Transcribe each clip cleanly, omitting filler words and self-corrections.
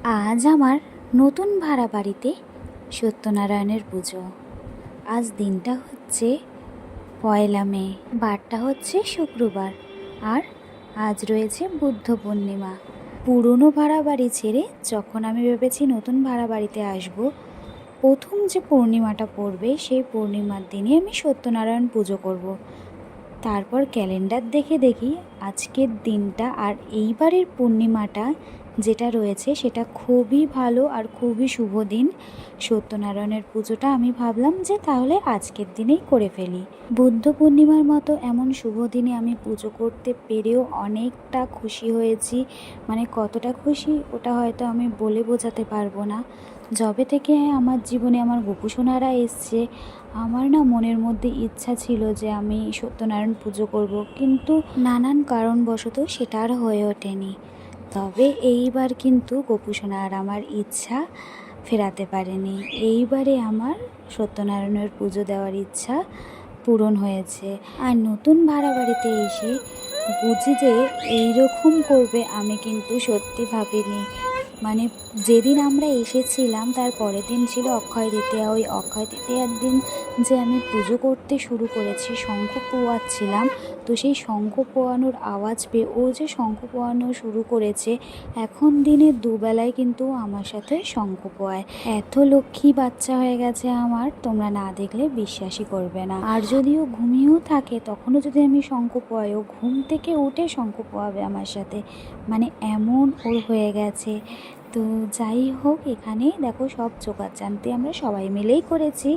আজ আমার নতুন ভাড়া বাড়িতে সত্যনারায়ণের পুজো। আজ দিনটা হচ্ছে 1 মে, বারটা হচ্ছে শুক্রবার, আর আজ রয়েছে বুদ্ধ পূর্ণিমা। পুরনো ভাড়া বাড়ি ছেড়ে যখন আমি ভেবেছি নতুন ভাড়া বাড়িতে আসব, প্রথম যে পূর্ণিমাটা পড়বে সেই পূর্ণিমার দিনে আমি সত্যনারায়ণ পুজো করব। তারপর ক্যালেন্ডার দেখে দেখি আজকের দিনটা আর এইবারের পূর্ণিমাটা যেটা রয়েছে সেটা খুবই ভালো আর খুবই শুভ দিন। সত্যনারায়ণের পুজোটা আমি ভাবলাম যে তাহলে আজকের দিনেই করে ফেলি। বুদ্ধ পূর্ণিমার মতো এমন শুভ দিনে আমি পুজো করতে পেরেও অনেকটা খুশি হয়েছি। মানে কতটা খুশি ওটা হয়তো আমি বলে বোঝাতে পারবো না। যবে থেকে আমার জীবনে আমার গোপুসোনারা এসছে, আমার না মনের মধ্যে ইচ্ছা ছিল যে আমি সত্যনারায়ণ পুজো করব, কিন্তু নানান কারণবশত সেটা আর হয়ে ওঠেনি। তবে এইবার কিন্তু গোপুসোনা আর আমার ইচ্ছা ফেরাতে পারেনি। এইবারে আমার সত্যনারায়ণের পুজো দেওয়ার ইচ্ছা পূরণ হয়েছে। আর নতুন ভাড়া বাড়িতে এসে বুঝি যে এইরকম করবে আমি কিন্তু সত্যি ভাবিনি। মানে যেদিন আমরা এসেছিলাম তার পরের দিন ছিল অক্ষয় তৃতীয়া। ওই অক্ষয় তৃতীয়ার দিন যে আমি পুজো করতে শুরু করেছি, শঙ্খ পোয়াচ্ছিলাম, তো সেই শঙ্খ পোয়ানোর আওয়াজ পেয়ে ও যে শঙ্খ পোয়ানো শুরু করেছে, এখন দিনে দুবেলায় কিন্তু আমার সাথে শঙ্খ পোয়ায়। এত লক্ষ্মী বাচ্চা হয়ে গেছে আমার, তোমরা না দেখলে বিশ্বাসই করবে না। আর যদিও ঘুমিয়েও থাকে তখনও যদি আমি শঙ্খ পোয়াই, ও ঘুম থেকে উঠে শঙ্খ পোয়াবে আমার সাথে। মানে এমন ওর হয়ে গেছে। তো যাই হোক, এখানে দেখো সব জোগাড়জান্তি আমরা সবাই মিলেই করেছি,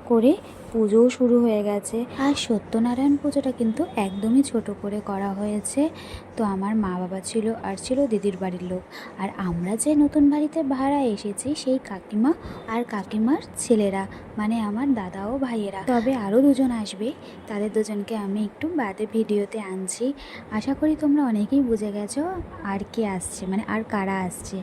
করে পুজোও শুরু হয়ে গেছে। আর সত্যনারায়ণ পুজোটা কিন্তু একদমই ছোট করে করা হয়েছে। তো আমার মা বাবা ছিল আর ছিল দিদির বাড়ির লোক, আর আমরা যে নতুন বাড়িতে ভাড়া এসেছি সেই কাকিমা আর কাকিমার ছেলেরা, মানে আমার দাদা ও ভাইয়েরা। তবে আরও দুজন আসবে, তাদের দুজনকে আমি একটু বাদে ভিডিওতে আনছি। আশা করি তোমরা অনেকেই বুঝে গেছো আর কে আসছে, মানে আর কারা আসছে।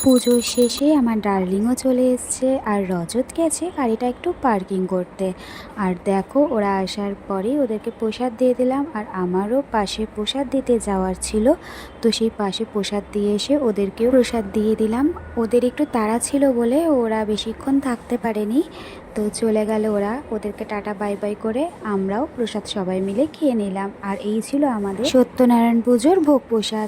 পুজোর শেষে আমার ডার্লিংও চলে এসছে, আর রজত গেছে গাড়িটা একটু পার্কিং করতে। আর দেখো ওরা আসার পরেই ওদেরকে প্রসাদ দিয়ে দিলাম, আর আমারও পাশে প্রসাদ দিতে যাওয়ার ছিল, তো সেই পাশে প্রসাদ দিয়ে এসে ওদেরকেও প্রসাদ দিয়ে দিলাম। ওদের একটু তাড়া ছিল বলে ওরা বেশিক্ষণ থাকতে পারেনি, তো চলে গেল ওরা। ওদেরকে টাটা বাই বাই করে আমরাও প্রসাদ সবাই মিলে খেয়ে নিলাম। আর এই ছিল আমাদের সত্যনারায়ণ পুজোর ভোগ প্রসাদ।